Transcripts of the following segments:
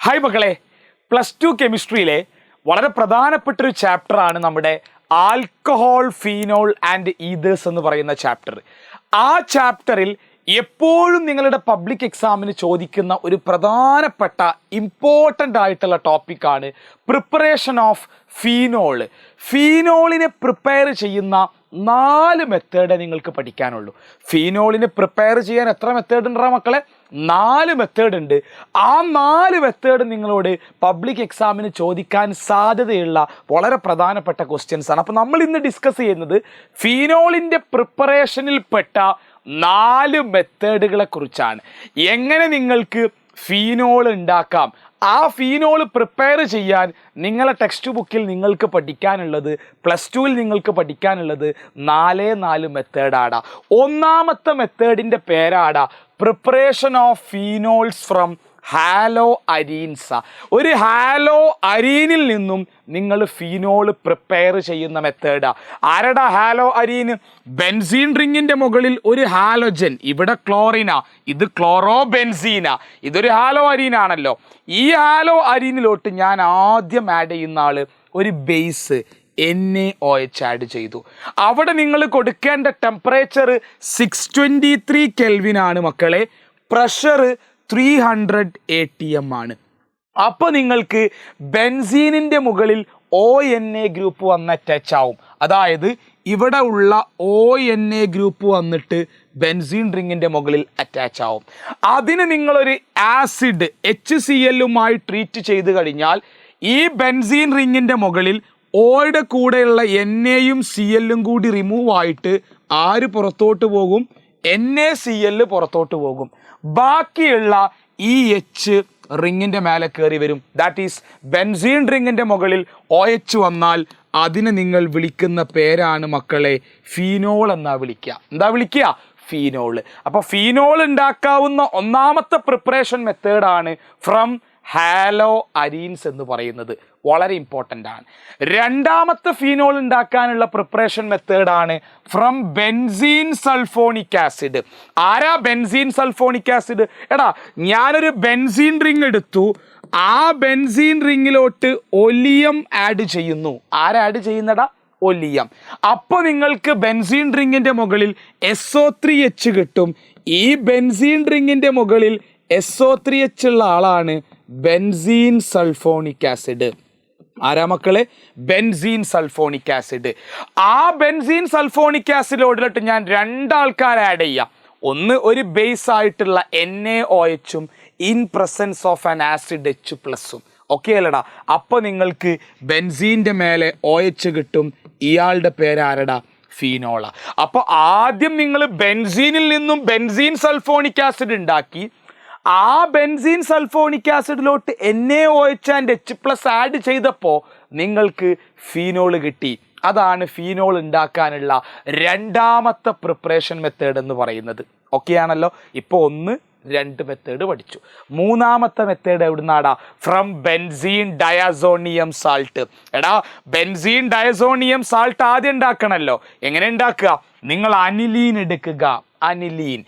Hi മക്കളെ, +2 കെമിസ്ട്രിയിലെ വളരെ പ്രധാനപ്പെട്ടൊരു ചാപ്റ്ററാണ് നമ്മുടെ ആൽക്കഹോൾ, ഫീനോൾ ആൻഡ് ഈതേഴ്സ് എന്ന് പറയുന്ന ചാപ്റ്റർ. ആ ചാപ്റ്ററിൽ എപ്പോഴും നിങ്ങളുടെ പബ്ലിക് എക്സാമിന് ചോദിക്കുന്ന ഒരു പ്രധാനപ്പെട്ട ഇമ്പോർട്ടൻ്റ് ആയിട്ടുള്ള ടോപ്പിക്കാണ് പ്രിപ്പറേഷൻ ഓഫ് ഫീനോൾ. ഫീനോളിനെ പ്രിപ്പയർ ചെയ്യുന്ന 4 മെത്തേഡ് നിങ്ങൾക്ക് പഠിക്കാനുള്ളൂ. ഫീനോളിനെ പ്രിപ്പയർ ചെയ്യാൻ എത്ര മെത്തേഡ് ഉണ്ടാ മക്കളെ? 4 മെത്തേഡ് ഉണ്ട്. ആ 4 മെത്തേഡ് നിങ്ങളോട് പബ്ലിക് എക്സാമിന് ചോദിക്കാൻ സാധ്യതയുള്ള വളരെ പ്രധാനപ്പെട്ട ക്വസ്റ്റ്യൻസ് ആണ്. അപ്പോൾ നമ്മൾ ഇന്ന് ഡിസ്കസ് ചെയ്യുന്നത് ഫീനോളിൻ്റെ പ്രിപ്പറേഷനിൽപ്പെട്ട 4 മെത്തേഡുകളെ കുറിച്ചാണ്. എങ്ങനെ നിങ്ങൾക്ക് ഫീനോൾ ഉണ്ടാക്കാം, ആ ഫീനോൾ പ്രിപ്പയർ ചെയ്യാൻ നിങ്ങളെ ടെക്സ്റ്റ് ബുക്കിൽ നിങ്ങൾക്ക് പഠിക്കാനുള്ളത്, +2ൽ നിങ്ങൾക്ക് പഠിക്കാനുള്ളത് 4 മെത്തേഡാടാ. ഒന്നാമത്തെ മെത്തേഡിൻ്റെ പേരാടാ preparation of phenols from haloarenes. ഒരു ഹാലോ അരീനിൽ നിന്നും നിങ്ങൾ ഫീനോൾ പ്രിപ്പയർ ചെയ്യുന്ന മെത്തേഡാ. ആരടാ ഹാലോ അരീന്? ബെൻസീൻ റിങ്ങിൻ്റെ മുകളിൽ ഒരു ഹാലോജൻ, ഇവിടെ ക്ലോറിന, ഇത് ക്ലോറോ ബെൻസീന, ഇതൊരു ഹാലോ അരീനാണല്ലോ. ഈ ഹാലോ അരീനിലോട്ട് ഞാൻ ആദ്യം ആഡ് ചെയ്യുന്ന ആള് ഒരു ബേസ് NaOH ആഡ് ചെയ്തു. അവിടെ നിങ്ങൾ കൊടുക്കേണ്ട ടെമ്പറേച്ചർ 623 കെൽവിൻ ആണ് മക്കളെ. പ്രഷർ 300 atm ആണ്. അപ്പോൾ നിങ്ങൾക്ക് ബെൻസീനിൻ്റെ മുകളിൽ ONA ഗ്രൂപ്പ് വന്ന് അറ്റാച്ച് ആവും. അതായത് ഇവിടെ ഉള്ള ONA ഗ്രൂപ്പ് വന്നിട്ട് ബെൻസീൻ റിങ്ങിൻ്റെ മുകളിൽ അറ്റാച്ച് ആവും. അതിന് നിങ്ങളൊരു ആസിഡ് HCl ട്രീറ്റ് ചെയ്ത് കഴിഞ്ഞാൽ ഈ ബെൻസീൻ റിങ്ങിൻ്റെ മുകളിൽ ഓയുടെ കൂടെയുള്ള NAയും CLും കൂടി റിമൂവ് ആയിട്ട് ആര് പുറത്തോട്ട് പോകും? NaCl പുറത്തോട്ട് പോകും. ബാക്കിയുള്ള ഈ H റിങ്ങിൻ്റെ മേലെ കയറി വരും. ദാറ്റ് ഈസ് ബെൻസീൻ റിങ്ങിൻ്റെ മുകളിൽ OH വന്നാൽ അതിനെ നിങ്ങൾ വിളിക്കുന്ന പേരാണ് മക്കളെ ഫീനോൾ എന്നാ വിളിക്കുക. എന്താ വിളിക്കുക? ഫീനോൾ. അപ്പോൾ ഫീനോൾ ഉണ്ടാക്കാവുന്ന ഒന്നാമത്തെ പ്രിപ്പറേഷൻ മെത്തേഡാണ് ഫ്രം ഹാലോ അരീൻസ് എന്ന് പറയുന്നത്. വളരെ ഇമ്പോർട്ടൻ്റ് ആണ്. രണ്ടാമത്തെ ഫീനോൾ ഉണ്ടാക്കാനുള്ള പ്രിപ്പറേഷൻ മെത്തേഡാണ് ഫ്രം ബെൻസീൻ സൾഫോണിക് ആസിഡ്. ആരാ ബെൻസീൻ സൾഫോണിക് ആസിഡ്? എടാ, ഞാനൊരു ബെൻസീൻ റിങ് എടുത്തു, ആ ബെൻസീൻ റിങ്ങിലോട്ട് ഒലിയം ആഡ് ചെയ്യുന്നു. ആരാ ആഡ് ചെയ്യുന്നടാ? ഒലിയം. അപ്പോൾ നിങ്ങൾക്ക് ബെൻസീൻ റിങ്ങിൻ്റെ മുകളിൽ SO3H കിട്ടും. ഈ ബെൻസീൻ റിങ്ങിൻ്റെ മുകളിൽ SO3H ഉള്ള ആളാണ് ബെൻസീൻ സൾഫോണിക് ആസിഡ്. ആരാ മക്കളെ? Benzene sulphonic acid. ആ ബെൻസീൻ സൾഫോണിക് ആസിഡിലോട്ട് ഞാൻ 2 ആൾക്കാരെ ആഡ് ചെയ്യാം. ഒന്ന് ഒരു ബേസ് ആയിട്ടുള്ള NaOHും in presence of an acid H+ഉം. ഓക്കെ അല്ലടാ? അപ്പോൾ നിങ്ങൾക്ക് ബെൻസീൻ്റെ മേലെ OH കിട്ടും. ഇയാളുടെ പേര് ആരടാ? ഫീനോള. അപ്പോൾ ആദ്യം നിങ്ങൾ ബെൻസീനിൽ നിന്നും ബെൻസീൻ സൾഫോണിക് ആസിഡ് ഉണ്ടാക്കി, ആ ബെൻസീൻ സൾഫോണിക് ആസിഡിലോട്ട് NaOH ആൻഡ് H+ ആഡ് ചെയ്തപ്പോൾ നിങ്ങൾക്ക് ഫീനോൾ കിട്ടി. അതാണ് ഫീനോൾ ഉണ്ടാക്കാനുള്ള രണ്ടാമത്തെ പ്രിപ്പറേഷൻ മെത്തേഡ് എന്ന് പറയുന്നത്. ഓക്കെ ആണല്ലോ? ഇപ്പോൾ 1, 2 മെത്തേഡ് പഠിച്ചു. മൂന്നാമത്തെ മെത്തേഡ് എവിടുന്നാടാ? From benzene diazonium salt. എടാ, ബെൻസീൻ ഡയസോണിയം സാൾട്ട് ആദ്യം ഉണ്ടാക്കണമല്ലോ. എങ്ങനെ ഉണ്ടാക്കുക? നിങ്ങൾ അനിലീൻ എടുക്കുക. അനിലീൻ.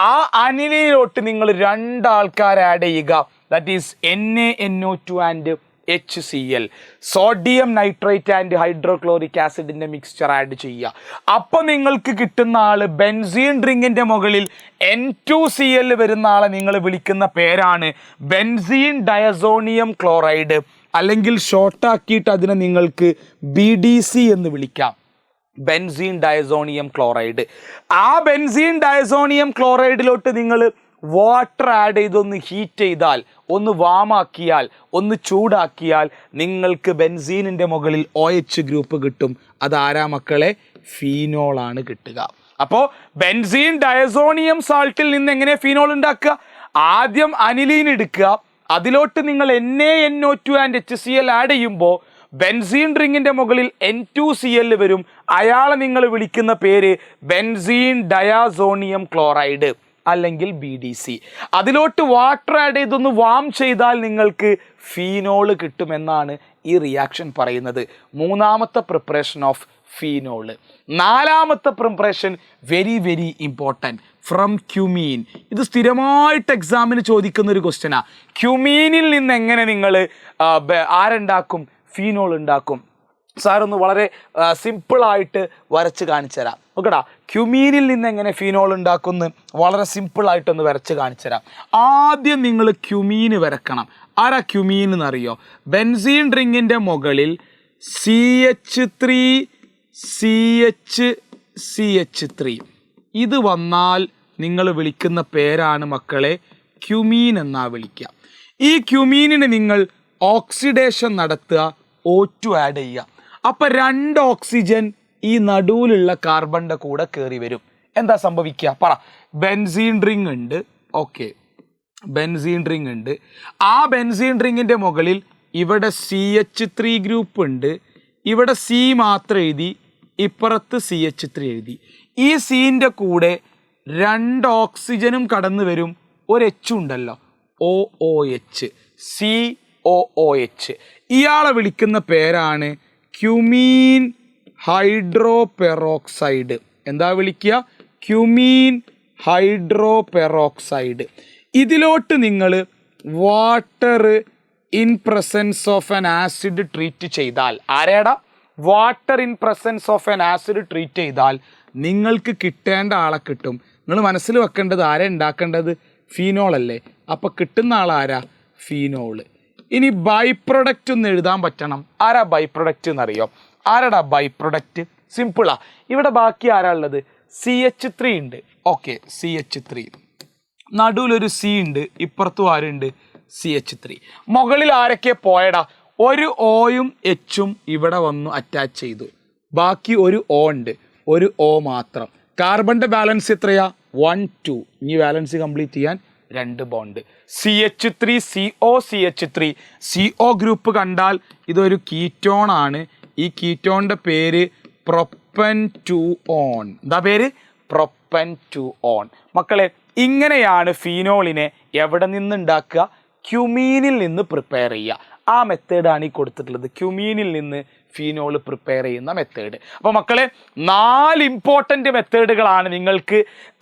ആ അനിലീനിലോട്ട് നിങ്ങൾ 2 ആൾക്കാരെ ആഡ് ചെയ്യുക. That is NaNO2 and HCl. Sodium nitrate and hydrochloric ആസിഡിൻ്റെ മിക്സ്ചർ ആഡ് ചെയ്യുക. അപ്പോൾ നിങ്ങൾക്ക് കിട്ടുന്ന ആൾ ബെൻസീൻ റിങ്ങിൻ്റെ മുകളിൽ N2Cl വരുന്ന ആളെ നിങ്ങൾ വിളിക്കുന്ന പേരാണ് ബെൻസീൻ ഡയസോണിയം ക്ലോറൈഡ്. അല്ലെങ്കിൽ ഷോർട്ടാക്കിയിട്ട് അതിനെ നിങ്ങൾക്ക് BDC എന്ന് വിളിക്കാം. Benzene diazonium chloride. ആ ബെൻസീൻ ഡയസോണിയം ക്ലോറൈഡിലോട്ട് നിങ്ങൾ വാട്ടർ ആഡ് ചെയ്തൊന്ന് ഹീറ്റ് ചെയ്താൽ, ഒന്ന് വാമാക്കിയാൽ, ഒന്ന് ചൂടാക്കിയാൽ നിങ്ങൾക്ക് ബെൻസീനിൻ്റെ മുകളിൽ OH ഗ്രൂപ്പ് കിട്ടും. അതാരാ മക്കളെ? ഫീനോളാണ് കിട്ടുക. അപ്പോൾ ബെൻസീൻ ഡയസോണിയം സാൾട്ടിൽ നിന്ന് എങ്ങനെ ഫീനോൾ ഉണ്ടാക്കുക? ആദ്യം അനിലീൻ എടുക്കുക, അതിലോട്ട് നിങ്ങൾ NaNO2 ആൻഡ് HCl ആഡ് ചെയ്യുമ്പോൾ ബെൻസീൻ റിങ്ങിൻ്റെ മുകളിൽ N2Cl വരും. അയാളെ നിങ്ങൾ വിളിക്കുന്ന പേര് ബെൻസീൻ ഡയാസോണിയം ക്ലോറൈഡ് അല്ലെങ്കിൽ BDC. അതിലോട്ട് വാട്ടർ ആഡ് ചെയ്തൊന്ന് വാം ചെയ്താൽ നിങ്ങൾക്ക് ഫീനോൾ കിട്ടുമെന്നാണ് ഈ റിയാക്ഷൻ പറയുന്നത്. മൂന്നാമത്തെ പ്രിപ്പറേഷൻ ഓഫ് ഫീനോള്. നാലാമത്തെ preparation very very important, from cumin. ഇത് സ്ഥിരമായിട്ട് എക്സാമിന് ചോദിക്കുന്ന ഒരു ക്വസ്റ്റ്യനാണ്. ക്യുമീനിൽ നിന്ന് എങ്ങനെ നിങ്ങൾ ആരുണ്ടാക്കും? ഫീനോൾ ഉണ്ടാക്കും. സാറൊന്ന് വളരെ സിമ്പിളായിട്ട് വരച്ച് കാണിച്ചു തരാം. നോക്കടാ, ക്യുമീനിൽ നിന്ന് എങ്ങനെ ഫീനോൾ ഉണ്ടാക്കുമെന്ന് വളരെ സിമ്പിളായിട്ടൊന്ന് വരച്ച് കാണിച്ചു തരാം. ആദ്യം നിങ്ങൾ ക്യുമീന് വരക്കണം. ആരാ ക്യുമീൻ എന്നറിയോ? ബെൻസീൻ റിങ്ങിൻ്റെ മുകളിൽ CH3 CH3 ഇത് വന്നാൽ നിങ്ങൾ വിളിക്കുന്ന പേരാണ് മക്കളെ ക്യുമീൻ എന്നാ വിളിക്കുക. ഈ ക്യുമീനിന് നിങ്ങൾ ഓക്സിഡേഷൻ നടത്തുക, O2 ആഡ് ചെയ്യുക. അപ്പം 2 ഓക്സിജൻ ഈ നടുവിലുള്ള കാർബണിൻ്റെ കൂടെ കയറി വരും. എന്താ സംഭവിക്കുക? പറ. ബെൻസീൻ റിങ് ഉണ്ട്. ഓക്കെ, ബെൻസീൻ റിങ് ഉണ്ട്. ആ ബെൻസീൻ റിങ്ങിൻ്റെ മുകളിൽ ഇവിടെ CH3 ഗ്രൂപ്പ് ഉണ്ട്. ഇവിടെ C മാത്രം എഴുതി, ഇപ്പുറത്ത് CH3 എഴുതി. ഈ സീൻ്റെ കൂടെ 2 ഓക്സിജനും കടന്നു വരും. ഒരു H ഉണ്ടല്ലോ, OOH, COOH. ഇയാളെ വിളിക്കുന്ന പേരാണ് ക്യുമീൻ ഹൈഡ്രോ പെറോക്സൈഡ്. എന്താ വിളിക്കുക? Cumene hydroperoxide. ഇതിലോട്ട് നിങ്ങൾ water in presence of an acid treat ചെയ്താൽ, ആരേടാ? Water in presence of an acid treat ചെയ്താൽ നിങ്ങൾക്ക് കിട്ടേണ്ട ആളെ കിട്ടും. നിങ്ങൾ മനസ്സിൽ വെക്കേണ്ടത് ആരെ ഉണ്ടാക്കേണ്ടത്? ഫീനോൾ അല്ലേ? അപ്പോൾ കിട്ടുന്ന ആളാരാ? ഫീനോള്. ഇനി ബൈ പ്രൊഡക്റ്റ് ഒന്ന് എഴുതാൻ പറ്റണം. ആരാ ബൈ പ്രൊഡക്റ്റ് എന്നറിയോ? ആരാടാ ബൈ പ്രൊഡക്റ്റ്? സിമ്പിളാ. ഇവിടെ ബാക്കി ആരാ ഉള്ളത്? CH3 ഉണ്ട്. Okay, CH3. നടുവിലൊരു C ഉണ്ട്, ഇപ്പുറത്തും ആരുണ്ട്? CH3. മുകളിൽ ആരൊക്കെ പോയടാ? ഒരു ഓയും എച്ചും ഇവിടെ വന്നു അറ്റാച്ച് ചെയ്തു. ബാക്കി ഒരു O ഉണ്ട്, ഒരു O മാത്രം. കാർബണിൻ്റെ ബാലൻസ് എത്രയാ? 1 2. ഇനി ബാലൻസ് കംപ്ലീറ്റ് ചെയ്യാൻ 2 bond. CH3 CO CH3. CO group കണ്ടാൽ ഇതൊരു കീറ്റോൺ ആണ്. ഈ കീറ്റോണിൻ്റെ പേര് പ്രൊപ്പൻ-2-ഓൺ. എന്താ പേര്? പ്രൊപ്പൻ-2-ഓൺ. മക്കളെ, ഇങ്ങനെയാണ് ഫീനോളിനെ എവിടെ നിന്ന് ഉണ്ടാക്കുക? ക്യുമീനിൽ നിന്ന് പ്രിപ്പയർ ചെയ്യുക. ആ മെത്തേഡാണ് ഈ കൊടുത്തിട്ടുള്ളത്, ക്യുമീനിൽ നിന്ന് ഫീനോൾ പ്രിപ്പയർ ചെയ്യുന്ന മെത്തേഡ്. അപ്പോൾ മക്കളെ, 4 ഇമ്പോർട്ടൻ്റ് മെത്തേഡുകളാണ് നിങ്ങൾക്ക്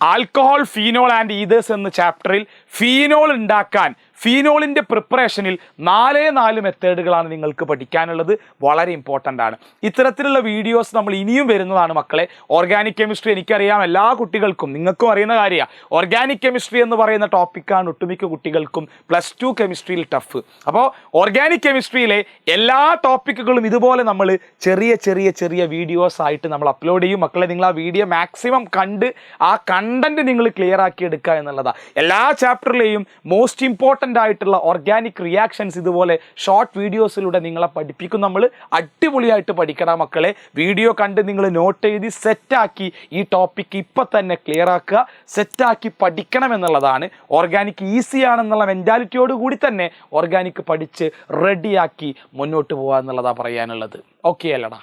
ആൽക്കഹോൾ, ഫീനോൾ ആൻഡ് ഈതേഴ്സ് എന്ന ചാപ്റ്ററിൽ ഫീനോൾ ഉണ്ടാക്കാൻ, ഫീനോളിൻ്റെ പ്രിപ്പറേഷനിൽ 4 മെത്തേഡുകളാണ് നിങ്ങൾക്ക് പഠിക്കാനുള്ളത്. വളരെ ഇമ്പോർട്ടൻ്റ് ആണ്. ഇത്തരത്തിലുള്ള വീഡിയോസ് നമ്മൾ ഇനിയും വരുന്നതാണ് മക്കളെ. ഓർഗാനിക് കെമിസ്ട്രി എനിക്കറിയാം എല്ലാ കുട്ടികൾക്കും, നിങ്ങൾക്കും അറിയുന്ന കാര്യമാണ്. ഓർഗാനിക് കെമിസ്ട്രി എന്ന് പറയുന്ന ടോപ്പിക്കാണ് ഒട്ടുമിക്ക കുട്ടികൾക്കും +2 കെമിസ്ട്രിയിൽ ടഫ്. അപ്പോൾ ഓർഗാനിക് കെമിസ്ട്രിയിലെ എല്ലാ ടോപ്പിക്കുകളും ഇതുപോലെ നമ്മൾ ചെറിയ ചെറിയ ചെറിയ വീഡിയോസ് ആയിട്ട് നമ്മൾ അപ്ലോഡ് ചെയ്യും. മക്കളെ, നിങ്ങൾ ആ വീഡിയോ മാക്സിമം കണ്ട് ആ കണ്ടന്റ് നിങ്ങൾ ക്ലിയർ ആക്കി എടുക്കുക എന്നുള്ളതാണ്. എല്ലാ ചാപ്റ്ററിലെയും മോസ്റ്റ് ഇമ്പോർട്ടൻ്റ് ആയിട്ടുള്ള ഓർഗാനിക് റിയാക്ഷൻസ് ഇതുപോലെ ഷോർട്ട് വീഡിയോസിലൂടെ നിങ്ങളെ പഠിപ്പിക്കും. നമ്മൾ അടിപൊളിയായിട്ട് പഠിക്കണം മക്കളെ. വീഡിയോ കണ്ട് നിങ്ങൾ നോട്ട് എഴുതി സെറ്റാക്കി ഈ ടോപ്പിക്ക് ഇപ്പം തന്നെ ക്ലിയർ ആക്കുക, സെറ്റാക്കി പഠിക്കണം എന്നുള്ളതാണ്. ഓർഗാനിക് ഈസി ആണെന്നുള്ള മെൻറ്റാലിറ്റിയോട് കൂടി തന്നെ ഓർഗാനിക് പഠിച്ച് റെഡിയാക്കി മുന്നോട്ട് പോകുക എന്നുള്ളതാണ് പറയാനുള്ളത്. ഓക്കെ അല്ലടാ?